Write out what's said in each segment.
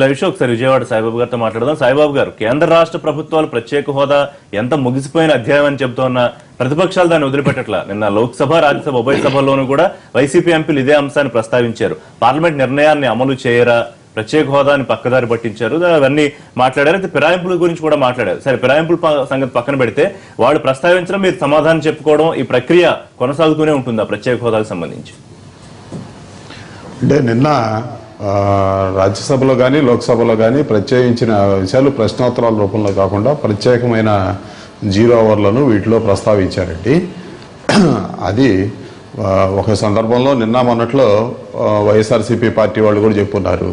Live show ఒకసారి విజయవాడ సాయిబాబు గారితో మాట్లాడదాం. సాయిబాబు గారు, కేంద్ర రాష్ట్ర ప్రభుత్వాలు ప్రత్యేక హోదా ఎంత ముగిసిపోయిన అధ్యాయం అని చెబుతున్నా ప్రతిపక్షాలు దాన్ని వదిలిపెట్టట్లా. నిన్న లోక్సభ రాజ్యసభ ఉభయ సభల్లోనూ కూడా వైసీపీ ఎంపీలు ఇదే అంశాన్ని ప్రస్తావించారు. పార్లమెంట్ నిర్ణయాన్ని అమలు చేయరా, ప్రత్యేక హోదాని పక్కదారి పట్టించారు, అవన్నీ మాట్లాడారు. అయితే ఫిరాయింపుల గురించి కూడా మాట్లాడారు. సరే, ఫిరాయింపుల సంగతి పక్కన పెడితే వాళ్ళు ప్రస్తావించడం, మీరు సమాధానం చెప్పుకోవడం, ఈ ప్రక్రియ కొనసాగుతూనే ఉంటుందా ప్రత్యేక హోదాకు సంబంధించి? అంటే నిన్న రాజ్యసభలో కానీ లోక్సభలో కానీ ప్రత్యేకించిన విషయాలు ప్రశ్నోత్తరాల రూపంలో కాకుండా ప్రత్యేకమైన 0 అవర్లను వీటిలో ప్రస్తావించారండి. అది ఒక సందర్భంలో నిన్న మొన్నట్లో వైఎస్ఆర్సీపీ పార్టీ వాళ్ళు కూడా చెప్పున్నారు,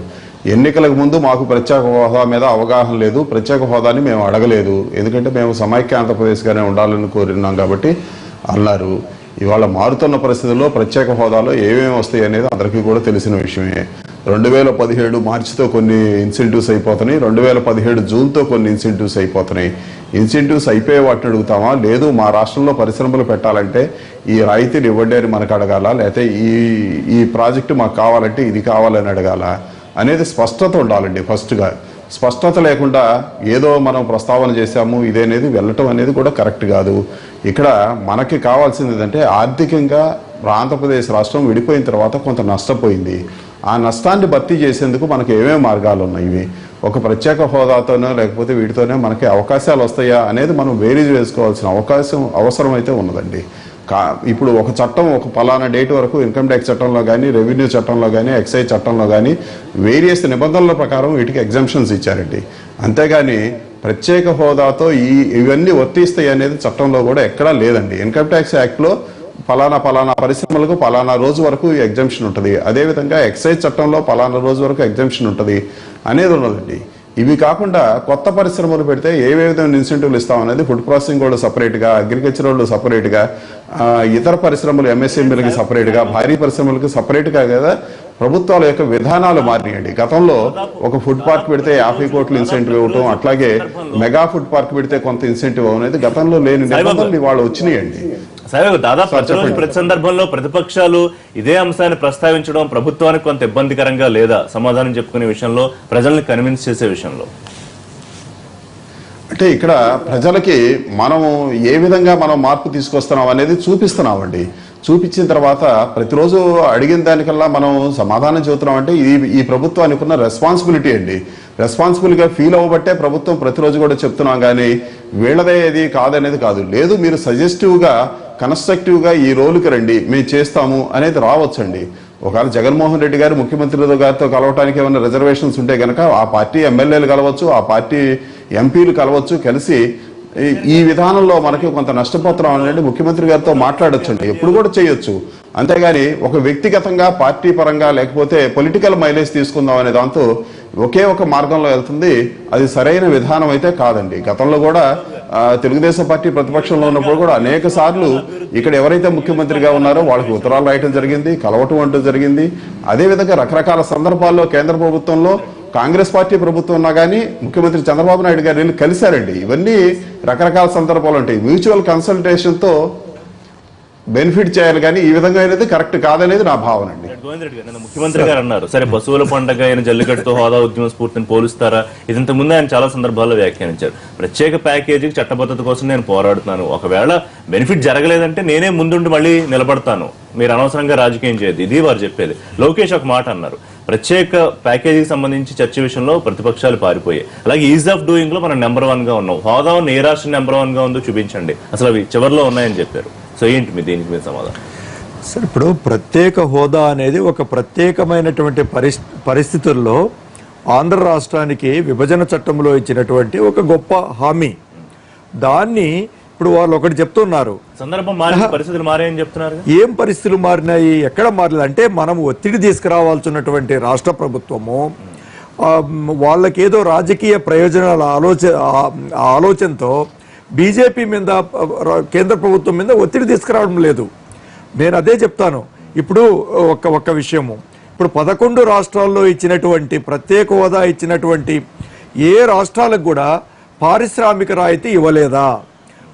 ఎన్నికలకు ముందు మాకు ప్రత్యేక హోదా మీద అవగాహన లేదు, ప్రత్యేక హోదాని మేము అడగలేదు, ఎందుకంటే మేము సమైక్య ఆంధ్రప్రదేశ్గానే ఉండాలని కోరినాం కాబట్టి అన్నారు. ఇవాళ మారుతున్న పరిస్థితుల్లో ప్రత్యేక హోదాలో ఏమేమి వస్తాయి అనేది అందరికీ కూడా తెలిసిన విషయమే. 2017 మార్చితో కొన్ని ఇన్సెంటివ్స్ అయిపోతున్నాయి, 2017 జూన్తో కొన్ని ఇన్సెంటివ్స్ అయిపోతున్నాయి. ఇన్సెంటివ్స్ అయిపోయే వాటిని అడుగుతామా, లేదు మా రాష్ట్రంలో పరిశ్రమలు పెట్టాలంటే ఈ రాయితీలు ఇవ్వండి అని మనకు అడగాల, లేకపోతే ఈ ప్రాజెక్టు మాకు కావాలంటే ఇది కావాలని అడగాల అనేది స్పష్టత ఉండాలండి. ఫస్ట్గా స్పష్టత లేకుండా ఏదో మనం ప్రస్తావన చేశాము ఇదేనేది వెళ్ళటం అనేది కూడా కరెక్ట్ కాదు. ఇక్కడ మనకి కావాల్సింది ఏంటంటే, ఆర్థికంగా ఆంధ్రప్రదేశ్ రాష్ట్రం విడిపోయిన తర్వాత కొంత నష్టపోయింది. ఆ నష్టాన్ని భర్తీ చేసేందుకు మనకు ఏమేమి మార్గాలు ఉన్నాయి, ఒక ప్రత్యేక హోదాతోనో లేకపోతే వీటితోనే మనకి అవకాశాలు వస్తాయా అనేది మనం వేరీజ్ వేసుకోవాల్సిన అవసరం అయితే ఉన్నదండి. ఇప్పుడు ఒక చట్టం ఒక పలానా డేట్ వరకు ఇన్కమ్ ట్యాక్స్ చట్టంలో కానీ, రెవెన్యూ చట్టంలో కానీ, ఎక్సైజ్ చట్టంలో కానీ వేరియస్ నిబంధనల ప్రకారం వీటికి ఎగ్జంప్షన్స్ ఇచ్చారండి. అంతేగాని ప్రత్యేక హోదాతో ఇవన్నీ వర్తిస్తాయి అనేది చట్టంలో కూడా ఎక్కడా లేదండి. ఇన్కమ్ ట్యాక్స్ యాక్ట్లో పలానా పరిశ్రమలకు పలానా రోజు వరకు ఎగ్జంప్షన్ ఉంటుంది, అదేవిధంగా ఎక్సైజ్ చట్టంలో పలానా రోజు వరకు ఎగ్జంప్షన్ ఉంటుంది అనేది ఉన్నదండి. ఇవి కాకుండా కొత్త పరిశ్రమలు పెడితే ఏ విధమైన ఇన్సెంటివ్లు ఇస్తామనేది ఫుడ్ ప్రాసెసింగ్ వాళ్ళు సపరేట్గా, అగ్రికల్చర్ వాళ్ళు సపరేట్గా, ఇతర పరిశ్రమలు ఎంఎస్ఎంఈలకి సపరేట్గా, భారీ పరిశ్రమలకు సపరేట్గా కదా ప్రభుత్వాల యొక్క విధానాలు మారినాయండి. గతంలో ఒక ఫుడ్ పార్క్ పెడితే 50 కోట్లు ఇన్సెంటివ్ ఇవ్వటం, అట్లాగే మెగా ఫుడ్ పార్క్ పెడితే కొంత ఇన్సెంటివ్ అనేది గతంలో లేని నిబంధనలు ఇవాళ వచ్చినాయండి. దాదాపు ప్రతి సందర్భంలో ప్రతిపక్షాలు ఇదే అంశాన్ని ప్రస్తావించడం ప్రభుత్వానికి కొంత ఇబ్బందికరంగా లేదా సమాధానం చెప్పుకునే విషయంలో, ప్రజల్ని కన్విన్స్ చేసే విషయంలో? అంటే ఇక్కడ ప్రజలకి మనము ఏ విధంగా మనం మార్పు తీసుకొస్తున్నాం అనేది చూపిస్తున్నామండి. చూపించిన తర్వాత ప్రతిరోజు అడిగిన దానికల్లా మనం సమాధానం చెబుతున్నాం అంటే ఈ ప్రభుత్వానికి ఉన్న రెస్పాన్సిబిలిటీ అండి. రెస్పాన్సిబుల్గా ఫీల్ అవ్వబట్టే ప్రభుత్వం ప్రతిరోజు కూడా చెప్తున్నాం, కానీ వీళ్ళదే ఇది కాదనేది కాదు. లేదు, మీరు సజెస్టివ్గా కన్స్ట్రక్టివ్గా ఈ రోలుకి రండి, మేము చేస్తాము అనేది రావచ్చండి. ఒకవేళ జగన్మోహన్ రెడ్డి గారు ముఖ్యమంత్రి గారితో కలవటానికి ఏమైనా రిజర్వేషన్స్ ఉంటే కనుక ఆ పార్టీ ఎమ్మెల్యేలు కలవచ్చు, ఆ పార్టీ ఎంపీలు కలవచ్చు, కలిసి ఈ విధానంలో మనకి కొంత నష్టపోతున్నాం అనేది ముఖ్యమంత్రి గారితో మాట్లాడొచ్చండి, ఎప్పుడు కూడా చేయొచ్చు. అంతేగాని ఒక వ్యక్తిగతంగా పార్టీ పరంగా లేకపోతే పొలిటికల్ మైలేజ్ తీసుకుందాం అనే దాంతో ఒకే ఒక మార్గంలో వెళ్తుంది. అది సరైన విధానం అయితే కాదండి. గతంలో కూడా తెలుగుదేశం పార్టీ ప్రతిపక్షంలో ఉన్నప్పుడు కూడా అనేక సార్లు ఇక్కడ ఎవరైతే ముఖ్యమంత్రిగా ఉన్నారో వాళ్ళకి ఉత్తరాలు రాయటం జరిగింది, కలవటం అంటూ జరిగింది. అదేవిధంగా రకరకాల సందర్భాల్లో కేంద్ర ప్రభుత్వంలో కాంగ్రెస్ పార్టీ ప్రభుత్వం ఉన్నా కానీ ముఖ్యమంత్రి చంద్రబాబు నాయుడు గారు వెళ్ళి కలిశారండి. ఇవన్నీ రకరకాల సందర్భాలు ఉంటాయి. మ్యూచువల్ కన్సల్టేషన్తో బెనిఫిట్ చేయాలి, కానీ ఈ విధంగా అనేది కరెక్ట్ కాదనేది నా భావన అండి. ముఖ్యమంత్రి గారు అన్నారు, సరే పశువుల పండుగ అయిన జల్లికట్టుతో హోదా ఉద్యమ స్ఫూర్తిని పోలుస్తారా? ఇదంత ముందే ఆయన చాలా సందర్భాల్లో వ్యాఖ్యానించారు. ప్రత్యేక ప్యాకేజీకి చట్టబద్ధత కోసం నేను పోరాడుతున్నాను, ఒకవేళ బెనిఫిట్ జరగలేదంటే నేనే ముందుండి మళ్ళీ నిలబడతాను, మీరు అనవసరంగా రాజకీయం చేయదు, ఇది వారు చెప్పేది. లోకేష్ ఒక మాట అన్నారు, ప్రత్యేక ప్యాకేజీకి సంబంధించి చర్చ విషయంలో ప్రతిపక్షాలు పారిపోయాయి, అలాగే ఈజ్ ఆఫ్ డూయింగ్ లో మనం నెంబర్ 1 గా ఉన్నాం, హోదా ఏ రాష్ట్రం నెంబర్ 1 గా ఉందో చూపించండి, అసలు అవి చివరిలో ఉన్నాయని చెప్పారు. సో ఏంటి మీ దీనికి మీద సమాధానం? సార్, ఇప్పుడు ప్రత్యేక హోదా అనేది ఒక ప్రత్యేకమైనటువంటి పరిస్థితుల్లో ఆంధ్ర రాష్ట్రానికి విభజన చట్టంలో ఇచ్చినటువంటి ఒక గొప్ప హామీ. దాన్ని ఇప్పుడు వాళ్ళు ఒకటి చెప్తున్నారు, సందర్భం మారి పరిస్థితులు మారాయని చెప్తున్నారు. ఏం పరిస్థితులు మారినాయి, ఎక్కడ మారలేదు అంటే మనం ఒత్తిడి తీసుకురావాల్సినటువంటి రాష్ట్ర ప్రభుత్వము వాళ్ళకేదో రాజకీయ ప్రయోజనాల ఆలోచనతో బీజేపీ మీద, కేంద్ర ప్రభుత్వం మీద ఒత్తిడి తీసుకురావడం లేదు. నేను అదే చెప్తాను. ఇప్పుడు ఒక్క విషయము, ఇప్పుడు 11 రాష్ట్రాల్లో ఇచ్చినటువంటి ప్రత్యేక హోదా ఇచ్చినటువంటి ఏ రాష్ట్రాలకు కూడా పారిశ్రామిక రాయితీ ఇవ్వలేదా?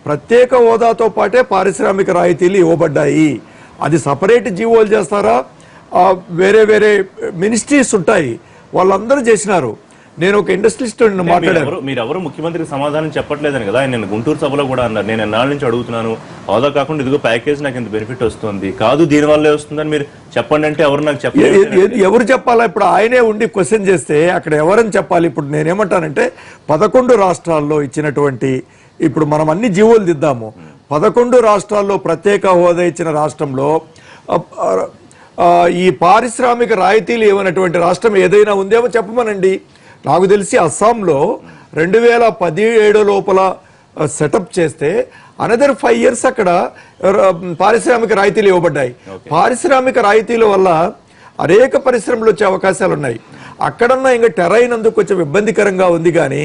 ప్రత్యేక హోదాతో పాటే పారిశ్రామిక రాయితీలు ఇవ్వబడ్డాయి. అది సపరేట్ జీవోలు చేస్తారా, వేరే వేరే మినిస్ట్రీస్ ఉంటాయి, వాళ్ళందరూ చేసినారు. నేను ఒక ఇండస్ట్రియలిస్ట్ మాట్లాడాను. మీరెవరు ముఖ్యమంత్రికి సమాధానం చెప్పట్లేదని కదా ఆయన నిన్న గుంటూరు సభలో కూడా అన్నారు. నేను ఎన్నాళ్ళ నుంచి అడుగుతున్నాను, హోదా కాకుండా ఇదిగో ప్యాకేజ్ నాకు ఇంత బెనిఫిట్ వస్తుంది, కాదు దీని వల్లే వస్తుందని మీరు చెప్పండి అంటే ఎవరు నాకు చెప్పలేదు. ఎవరు చెప్పాలా? ఇప్పుడు ఆయనే ఉండి క్వశ్చన్ చేస్తే అక్కడ ఎవరని చెప్పాలి? ఇప్పుడు నేనేమంటానంటే 11 రాష్ట్రాల్లో ఇచ్చినటువంటి, ఇప్పుడు మనం అన్ని జీవోలు దిద్దాము, 11 రాష్ట్రాల్లో ప్రత్యేక హోదా ఇచ్చిన రాష్ట్రంలో ఈ పారిశ్రామిక రాయితీలు ఇవ్వనటువంటి రాష్ట్రం ఏదైనా ఉందేమో చెప్పమనండి. నాకు తెలిసి అస్సాంలో 2017 లోపల సెటప్ చేస్తే అనదర్ 5 years అక్కడ పారిశ్రామిక రాయితీలు ఇవ్వబడ్డాయి. పారిశ్రామిక రాయితీల వల్ల అనేక పరిశ్రమలు వచ్చే అవకాశాలు ఉన్నాయి. అక్కడన్నా ఇంకా టెరైన్ అందుకు కొంచెం ఇబ్బందికరంగా ఉంది. కానీ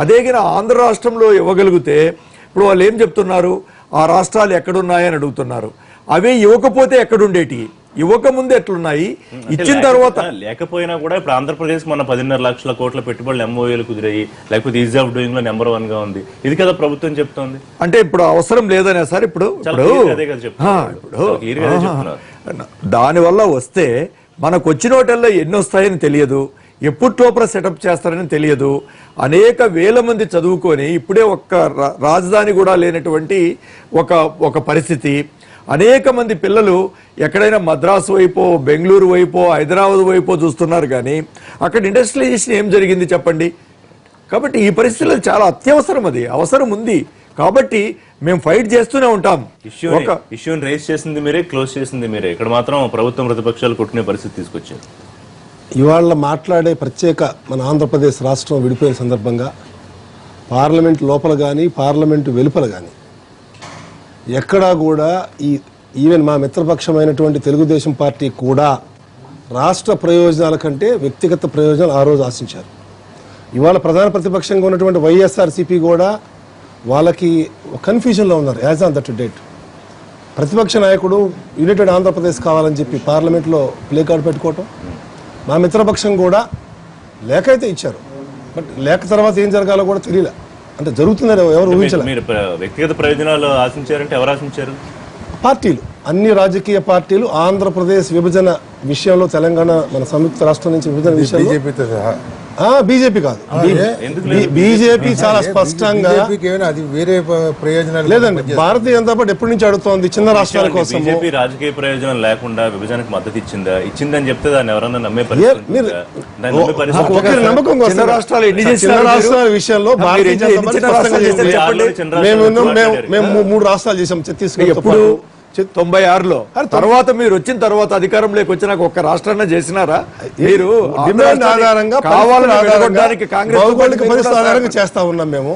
అదే ఆంధ్ర రాష్ట్రంలో ఇవ్వగలిగితే ఇప్పుడు వాళ్ళు ఏం చెప్తున్నారు, ఆ రాష్ట్రాలు ఎక్కడున్నాయని అడుగుతున్నారు. అవే ఇవ్వకపోతే ఎక్కడుండేటి, ఇవ్వక ముందు ఎట్లున్నాయి, ఇచ్చిన తర్వాత లేకపోయినా కూడా ఇప్పుడు ఆంధ్రప్రదేశ్ మన 10.5 లక్షల కోట్ల పెట్టుబడులు MOUలు కుదిరాయి, లేకపోతే ఈజీ ఆఫ్ డూయింగ్ లో నెంబర్ 1 గా ఉంది. ఇది కదా ప్రభుత్వం చెప్తోంది. అంటే ఇప్పుడు అవసరం లేదనే సార్. ఇప్పుడు దానివల్ల వస్తే మనకు వచ్చిన హోటల్లో ఎన్ని వస్తాయని తెలియదు, ఎప్పట్లోపల సెటప్ చేస్తారని తెలియదు. అనేక వేల మంది చదువుకొని ఇప్పుడే ఒక్క రాజధాని కూడా లేనటువంటి ఒక పరిస్థితి. అనేక మంది పిల్లలు ఎక్కడైనా మద్రాసు వైపో, బెంగళూరు వైపో, హైదరాబాద్ వైపో చూస్తున్నారు. కానీ అక్కడ ఇండస్ట్రియలైజేషన్ ఏం జరిగింది చెప్పండి? కాబట్టి ఈ పరిస్థితుల్లో చాలా అత్యవసరం, అది అవసరం ఉంది. కాబట్టి మేము ఫైట్ చేస్తూనే ఉంటాం. ఇష్యూని రేస్ చేసింది మీరే, క్లోజ్ చేసింది మీరే. ఇక్కడ మాత్రం ప్రభుత్వం ప్రతిపక్షాలు కొట్టుకునే పరిస్థితి తీసుకొచ్చారు. ఇవాళ మాట్లాడే ప్రత్యేక మన ఆంధ్రప్రదేశ్ రాష్ట్రం విడిపోయిన సందర్భంగా పార్లమెంట్ లోపల కానీ పార్లమెంటు వెలుపల కానీ ఎక్కడా కూడా ఈవెన్ మా మిత్రపక్షమైనటువంటి తెలుగుదేశం పార్టీ కూడా రాష్ట్ర ప్రయోజనాల కంటే వ్యక్తిగత ప్రయోజనాలు ఆ రోజు ఆశించారు. ఇవాళ ప్రధాన ప్రతిపక్షంగా ఉన్నటువంటి వైఎస్ఆర్సీపీ కూడా వాళ్ళకి కన్ఫ్యూజన్లో ఉన్నారు. యాజ్ ఆన్ దట్ డేట్ ప్రతిపక్ష నాయకుడు యునైటెడ్ ఆంధ్రప్రదేశ్ కావాలని చెప్పి పార్లమెంట్లో ప్లే కార్డు పెట్టుకోవటం, మా మిత్రపక్షం కూడా లేఖ అయితే ఇచ్చారు. బట్ లేఖ తర్వాత ఏం జరగాలో కూడా తెలియలే. అంటే జరుగుతుందని ఎవరు ఊహించలేదు. మీరు వ్యక్తిగత ప్రయోజనాలు ఆశించారంటే ఎవరు ఆశించారు? పార్టీలు, అన్ని రాజకీయ పార్టీలు ఆంధ్రప్రదేశ్ విభజన విషయంలో, తెలంగాణ మన సంయుక్త రాష్ట్రం నుంచి విభజన విషయంలో బీజేపీ కాదు, బీజేపీ చాలా స్పష్టంగా అది వేరే ప్రయోజనాలు లేదండి. భారతీయ జనతా పార్టీ ఎప్పటి నుంచి అడుగుతోంది చిన్న రాష్ట్రాల కోసం. బీజేపీ రాజకీయ ప్రయోజనం లేకుండా విభజనకు మద్దతు ఇచ్చిందని చెప్తే దాన్ని ఎవరన్నా నమ్మే పరిస్థితి? నమ్మకం చిన్న రాష్ట్రాల విషయంలో భారతీయ జనతా పార్టీ స్పష్టంగా చేసింది. మేము 3 రాష్ట్రాలు చేసాం, ఛత్తీస్గఢ్. ఎప్పుడు 96లో తర్వాత మీరు వచ్చిన తర్వాత అధికారంలోకి వచ్చినాక ఒక్క రాష్ట్రాన్ని చేసినారా? మీరు డిమాండ్ ఆధారంగా కావాలని కాంగ్రెస్ భౌగోళిక పరిస్థితి ఆధారంగా చేస్తా ఉన్నాం మేము.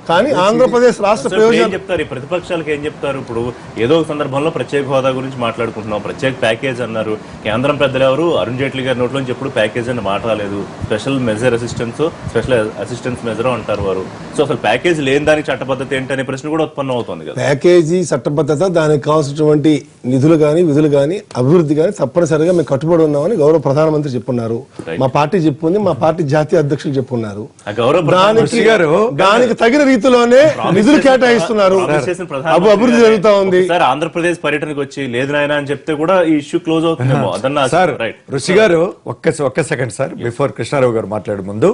కానీ ఆంధ్రప్రదేశ్ రాష్ట్ర ప్రయోజనం చెప్తారు. ఈ ప్రతిపక్షాలకు ఏం చెప్తారు? ఇప్పుడు ఏదో ఒక సందర్భంలో ప్రత్యేక హోదా గురించి మాట్లాడుకుంటున్నాం, ప్రత్యేక ప్యాకేజ్ అన్నారు. కేంద్రం పెద్దలు ఎవరు అరుణ్ జైట్లీ గారి నోట్లోంచి ఎప్పుడు ప్యాకేజ్ అని మాట రాలేదు. Special measure assistance, special assistance measure అంటారు వారు. సో అసలు ప్యాకేజ్ లేని దానికి చట్టబద్ధత ఏంటనే ప్రశ్న కూడా ఉత్పన్నం అవుతుంది కదా. ప్యాకేజీ చట్టబద్ధత, దానికి కావాల్సినటువంటి నిధులు కానీ విధులు కానీ అభివృద్ధి కానీ తప్పనిసరిగా మేము కట్టుబడి ఉన్నామని గౌరవ ప్రధానమంత్రి చెప్పున్నారు, మా పార్టీ చెప్పుకుంది, మా పార్టీ జాతీయ అధ్యక్షులు చెప్పుకున్నారు. దానికి తగిన రీతిలోనే నిధులు కేటాయిస్తున్నారు, అభివృద్ధి జరుగుతా ఉంది. ఆంధ్రప్రదేశ్ పర్యటనకు వచ్చి లేదు నాయన అని చెప్తే కూడా ఈ ఇష్యూ క్లోజ్ అవుతుందేమో. సార్ ఋషి గారు ఒక్క సెకండ్ సార్, బిఫోర్ కృష్ణారావు గారు మాట్లాడే ముందు,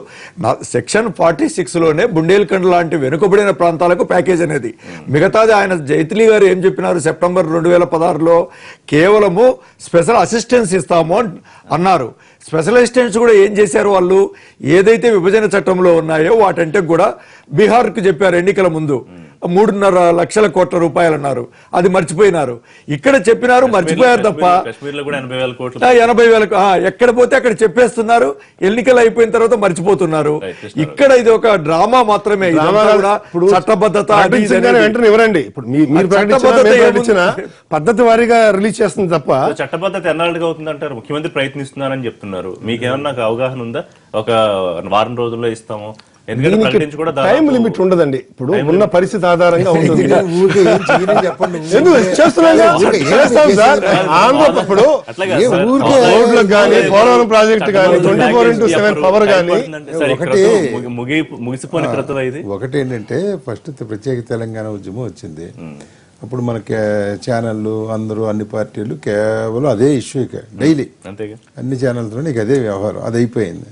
సెక్షన్ 46 లోనే బుండేల్ఖండ్ లాంటి వెనుకబడిన ప్రాంతాలకు ప్యాకేజ్ అనేది, మిగతాది ఆయన జైట్లీ గారు ఏం చెప్పినారు? సెప్టెంబర్ 2016లో కేవలము స్పెషల్ అసిస్టెన్స్ ఇస్తాము అన్నారు. స్పెషల్ అసిస్టెంట్స్ కూడా ఏం చేశారు? వాళ్ళు ఏదైతే విభజన చట్టంలో ఉన్నాయో వాటంటే కూడా బీహార్కు చెప్పారు ఎన్నికల ముందు 3.5 లక్షల కోట్ల రూపాయలు అన్నారు, అది మర్చిపోయినారు. ఇక్కడ చెప్పినారు, మర్చిపోయారు తప్ప 80,000 ఎక్కడ పోతే అక్కడ చెప్పేస్తున్నారు, ఎన్నికలు అయిపోయిన తర్వాత మర్చిపోతున్నారు. ఇక్కడ ఇది ఒక డ్రామా మాత్రమే. చట్టబద్ధత వెంటనే ఇవ్వరండి. ఇప్పుడు మీరు ప్రకటించిన పద్ధతి వారీగా రిలీజ్ చేస్తుంది తప్ప చట్టబద్ధత ఎన్నాళ్ళుగా అవుతుందంటారు? ముఖ్యమంత్రి ప్రయత్నిస్తున్నారని చెప్తున్నారు. మీకేమన్నా నాకు అవగాహన ఉందా? ఒక వారం రోజుల్లో ఇస్తాము, టైం లిమిట్ ఉండదండి. ఇప్పుడు ఉన్న పరిస్థితి ఆధారంగా ఉంటుంది. పోలవరం ప్రాజెక్ట్ కానీ 24/7 పవర్ కానీ ముగిసిపోయిన క్రతం ఇది. ఒకటి ఏంటంటే ఫస్ట్ ప్రత్యేక తెలంగాణ ఉద్యమం వచ్చింది. అప్పుడు మన ఛానళ్ళు అందరూ అన్ని పార్టీలు కేవలం అదే ఇష్యూ డైలీ అన్ని ఛానల్తో నీకు అదే వ్యవహారం, అది అయిపోయింది.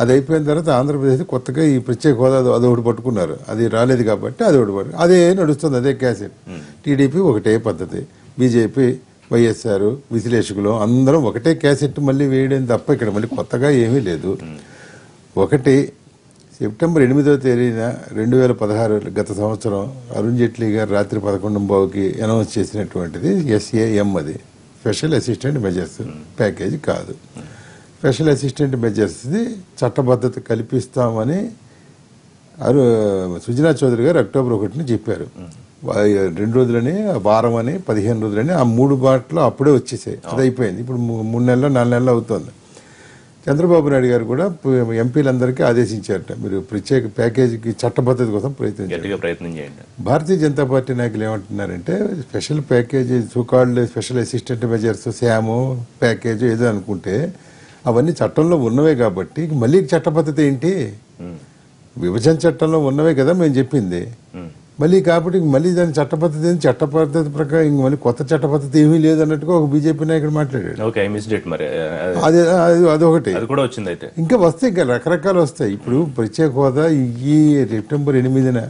అది అయిపోయిన తర్వాత ఆంధ్రప్రదేశ్ కొత్తగా ఈ ప్రత్యేక హోదా అదొకటి పట్టుకున్నారు. అది రాలేదు కాబట్టి అదొకటి పట్టు అదే నడుస్తుంది, అదే క్యాసెట్. టీడీపీ ఒకటే పద్ధతి, బీజేపీ, వైఎస్ఆర్, విశ్లేషకులు అందరం ఒకటే క్యాసెట్ మళ్ళీ వేయడం తప్ప ఇక్కడ మళ్ళీ కొత్తగా ఏమీ లేదు. ఒకటి సెప్టెంబర్ 8వ తేదీన 2016 గత సంవత్సరం అరుణ్ జైట్లీ గారు రాత్రి 11:15కి అనౌన్స్ చేసినటువంటిది SAM, అది స్పెషల్ అసిస్టెంట్ మెజర్స్ ప్యాకేజీ కాదు. స్పెషల్ అసిస్టెంట్ మెజర్స్ది చట్టబద్ధత కల్పిస్తామని సుజనా చౌదరి గారు అక్టోబర్ 1ని చెప్పారు. 2 రోజులని, వారం అని, 15 రోజులని, ఆ 3 బాటలు అప్పుడే వచ్చేసాయి. అది అయిపోయింది. ఇప్పుడు 3 నెలలు 4 నెలలు అవుతుంది. చంద్రబాబు నాయుడు గారు కూడా ఎంపీలందరికీ ఆదేశించారట, మీరు ప్రత్యేక ప్యాకేజీకి చట్టబద్ధత కోసం ప్రయత్నం చేయండి. భారతీయ జనతా పార్టీ నాయకులు ఏమంటున్నారంటే special package, so called special assistant measures, శాము ప్యాకేజ్ ఏదో అనుకుంటే అవన్నీ చట్టంలో ఉన్నవే కాబట్టి మళ్ళీ చట్టబద్ధత ఏంటి? విభజన చట్టంలో ఉన్నవే కదా మేము చెప్పింది. మళ్ళీ కాబట్టి మళ్ళీ దాని చట్టపద్ధతి ప్రకారం ఇంక మళ్ళీ కొత్త చట్టపద్ధతి ఏమీ లేదు అన్నట్టుగా ఒక బీజేపీ నాయకుడు మాట్లాడాడు. అదొకటి ఇంకా వస్తాయి, ఇంకా రకరకాలు వస్తాయి. ఇప్పుడు ప్రత్యేక హోదా ఈ సెప్టెంబర్ 8న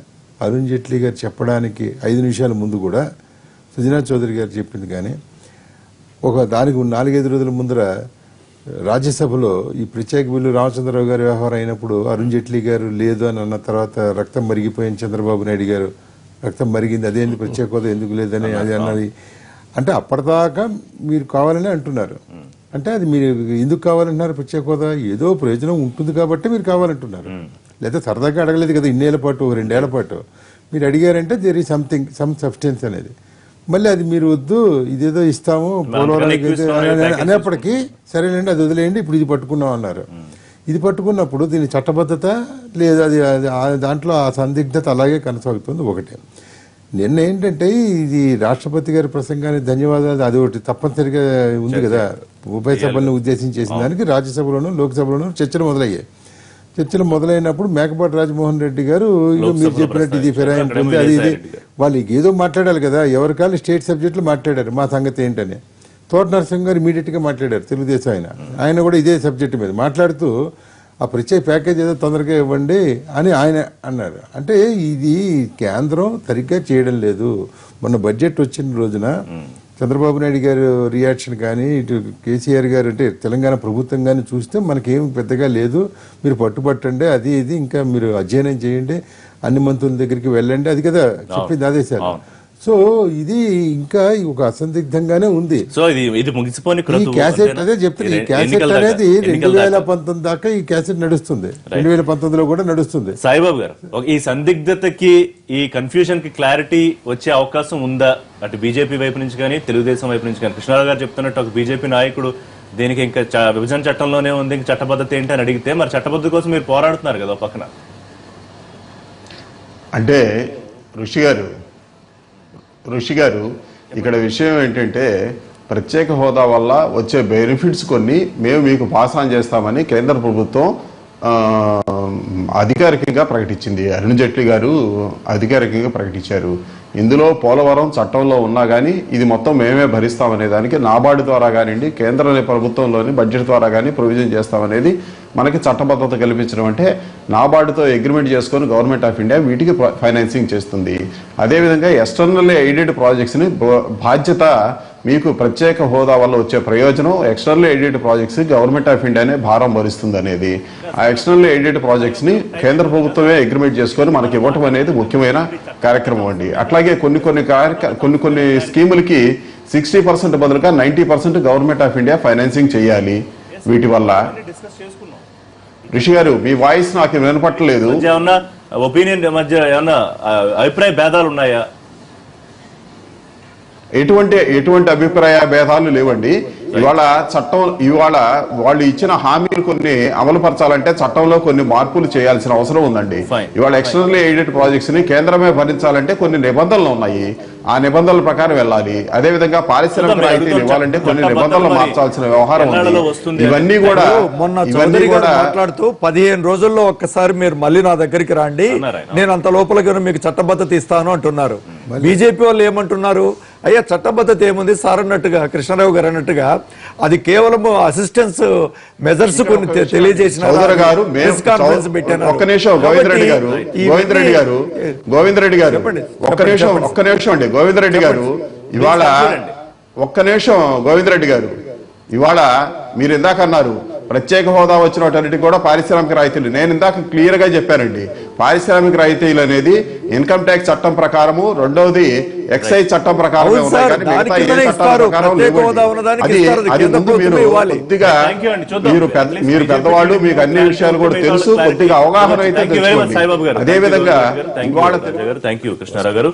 అరుణ్ జైట్లీ గారు చెప్పడానికి 5 నిమిషాల ముందు కూడా సుజనా చౌదరి గారు చెప్పింది. కానీ దానికి 4-5 రోజుల ముందర రాజ్యసభలో ఈ ప్రత్యేక బిల్లు రామచంద్రరావు గారి వ్యవహారం అయినప్పుడు అరుణ్ జైట్లీ గారు లేదు అని అన్న తర్వాత రక్తం మరిగిపోయిన చంద్రబాబు నాయుడు గారు రక్తం మరిగింది, అదేంటి ప్రత్యేక హోదా ఎందుకు లేదని అది అన్నది. అంటే అప్పటిదాకా మీరు కావాలని అంటున్నారు. అంటే అది మీరు ఎందుకు కావాలంటున్నారు? ప్రత్యేక హోదా ఏదో ప్రయోజనం ఉంటుంది కాబట్టి మీరు కావాలంటున్నారు. లేదా సరదాగా అడగలేదు కదా, 2 ఏళ్ల పాటు 2 ఏళ్ల పాటు మీరు అడిగారంటే there is something, some substance అనేది. మళ్ళీ అది మీరు వద్దు, ఇదేదో ఇస్తాము పోలవరానికి అనేప్పటికీ సరేనండి అది వదిలేయండి, ఇప్పుడు ఇది పట్టుకున్నాం అన్నారు. ఇది పట్టుకున్నప్పుడు దీని చట్టబద్ధత లేదు, అది దాంట్లో ఆ సందిగ్ధత అలాగే కొనసాగుతుంది. ఒకటే నిన్న ఏంటంటే ఇది రాష్ట్రపతి గారి ప్రసంగానికి ధన్యవాదాలు, అది ఒకటి తప్పనిసరిగా ఉంది కదా. ఉభయ సభలను ఉద్దేశించి చేసిన దానికి రాజ్యసభలోనూ లోక్సభలోనూ చర్చలు మొదలయ్యాయి. చర్చలు మొదలైనప్పుడు మేకపాటి రాజమోహన్ రెడ్డి గారు మీరు చెప్పినట్టు ఇది ఫిరాయింపు అది ఇది వాళ్ళు ఏదో మాట్లాడాలి కదా, ఎవరికాళ్ళు స్టేట్ సబ్జెక్టులు మాట్లాడారు మా సంగతి ఏంటని. తోట నరసింహ గారు ఇమీడియట్ గా మాట్లాడారు, తెలుగుదేశం ఆయన కూడా ఇదే సబ్జెక్టు మీద మాట్లాడుతూ ఆ ప్రత్యేక ప్యాకేజ్ ఏదో తొందరగా ఇవ్వండి అని ఆయన అన్నారు. అంటే ఇది కేంద్రం సరిగ్గా చేయడం లేదు. మొన్న బడ్జెట్ వచ్చిన రోజున చంద్రబాబు నాయుడు గారు రియాక్షన్ కానీ ఇటు కేసీఆర్ గారు అంటే తెలంగాణ ప్రభుత్వం కానీ చూస్తే మనకేం పెద్దగా లేదు, మీరు పట్టుబట్టండి అది ఇది ఇంకా మీరు అధ్యయనం చేయండి, అన్ని మంత్రుల దగ్గరికి వెళ్ళండి, అది కదా చెప్పింది ఆదేశాలు. సో ఇది ఇంకా ఒక అసందిగ్ధంగానే ఉంది. సో ఇది ముగిసిపోని క్యాసెట్ అదే చెప్తుంది. ఈ క్యాసెట్ అనేది 2019 దాకా ఈ క్యాసెట్ నడుస్తుంది, 2019లో కూడా నడుస్తుంది. సాయిబాబు గారు, ఈ సందిగ్ధతకి ఈ కన్ఫ్యూజన్ కి క్లారిటీ వచ్చే అవకాశం ఉందా అటు బీజేపీ వైపు నుంచి కానీ తెలుగుదేశం వైపు నుంచి కానీ? కృష్ణారావు గారు చెప్తున్నట్టు ఒక బీజేపీ నాయకుడు దీనికి ఇంకా విభజన చట్టంలోనే ఉంది, ఇంకా చట్టబద్ధత ఏంటి అని అడిగితే మరి చట్టబద్ధత కోసం మీరు పోరాడుతున్నారు కదా పక్కన. అంటే ఋషి గారు ఇక్కడ విషయం ఏంటంటే ప్రత్యేక హోదా వల్ల వచ్చే బెనిఫిట్స్ కొన్ని మేము మీకు పాస్ ఆన్ చేస్తామని కేంద్ర ప్రభుత్వం అధికారికంగా ప్రకటించింది. అరుణ్ జైట్లీ గారు అధికారికంగా ప్రకటించారు. ఇందులో పోలవరం చట్టంలో ఉన్నా కానీ ఇది మొత్తం మేమే భరిస్తామనే దానికి నాబార్డు ద్వారా కానివ్వండి, కేంద్ర ప్రభుత్వంలోని బడ్జెట్ ద్వారా కానీ ప్రొవిజన్ చేస్తామనేది మనకి చట్టబద్ధత కల్పించడం. అంటే నాబార్డుతో అగ్రిమెంట్ చేసుకొని గవర్నమెంట్ ఆఫ్ ఇండియా వీటికి ఫైనాన్సింగ్ చేస్తుంది. అదేవిధంగా ఎక్స్టర్నల్లీ ఎయిడెడ్ ప్రాజెక్ట్స్ని బాధ్యత మీకు ప్రత్యేక హోదా వల్ల వచ్చే ప్రయోజనం external aided projects government of ఇండియానే భారం భరిస్తుంది అనేది. ఆ ఎక్స్టర్నల్ ఎయిడెడ్ ప్రాజెక్ట్స్ ని కేంద్ర ప్రభుత్వమే అగ్రిమెంట్ చేసుకొని మనకి ఇవ్వటం అనేది ముఖ్యమైన కార్యక్రమం అండి. అట్లాగే కొన్ని స్కీములకి 60% బదులుగా 90% గవర్నమెంట్ ఆఫ్ ఇండియా ఫైనాన్సింగ్ చేయాలి. వీటి వల్ల ఋషి గారు మీ వాయిస్ నాకు వినపట్టలేదు. ఒపీనియన్ మధ్య ఏమన్నా అభిప్రాయ భేదాలు ఉన్నాయా? ఎటువంటి అభిప్రాయ భేదాలు లేవండి. ఇవాళ వాళ్ళు ఇచ్చిన హామీలు కొన్ని అమలు పరచాలంటే చట్టంలో కొన్ని మార్పులు చేయాల్సిన అవసరం ఉందండి. ఇవాళ ఎక్స్టర్నల్ ఎయిడెడ్ ప్రాజెక్ట్స్ ని కేంద్రమే భరించాలంటే కొన్ని నిబంధనలు ఉన్నాయి, ఆ నిబంధనల ప్రకారం వెళ్ళాలి. అదే విధంగా పారిశ్రామిక రాయితీలు ఇవ్వాలంటే కొన్ని నిబంధనలు మార్చాల్సిన వ్యవహారం ఉంది. ఇవన్నీ కూడా మాట్లాడుతూ 15 రోజుల్లో ఒక్కసారి మీరు మళ్ళీ నా దగ్గరికి రండి, నేను అంత లోపలికి మీకు చట్టబద్ధత ఇస్తాను అంటున్నారు. బీజేపీ వాళ్ళు ఏమంటున్నారు అయ్యా చట్టబద్ధత ఏముంది సార్ అన్నట్టుగా కృష్ణారావు గారు అన్నట్టుగా అది కేవలం అసిస్టెన్స్ మెజర్స్ కొన్ని తెలియజేసిన చౌదరి గారు కాన్ఫరెన్స్ పెట్టాను. ఒక్క నిమిషం గోవిందరెడ్డి గారు గోవిందరెడ్డి గారు ఒక్క నిమిషం అండి గోవిందరెడ్డి గారు ఇవాళ ఒక్క నిమిషం గోవిందరెడ్డి గారు ఇవాళ మీరు ఇందాక అన్నారు ప్రత్యేక హోదా వచ్చిన వాటన్నిటికి కూడా పారిశ్రామిక రాయితీలు. నేను ఇందాక క్లియర్ గా చెప్పానండి, పారిశ్రామిక రాయితీలు అనేది ఇన్కమ్ ట్యాక్స్ చట్టం ప్రకారము, రెండవది ఎక్సైజ్ చట్టం ప్రకారం అవును సార్, దానికి ఇస్తారు. ప్రత్యేక హోదా ఉన్నదానికి ఇస్తారు. అది ముందు మీరు కొద్దిగా మీరు పెద్దవాళ్ళు, మీకు అన్ని విషయాలు కూడా తెలుసు, కొద్దిగా అవగాహన అయితే తెచ్చుకోండి. అదే విధంగా థ్యాంక్ యూ కృష్ణారావు గారు.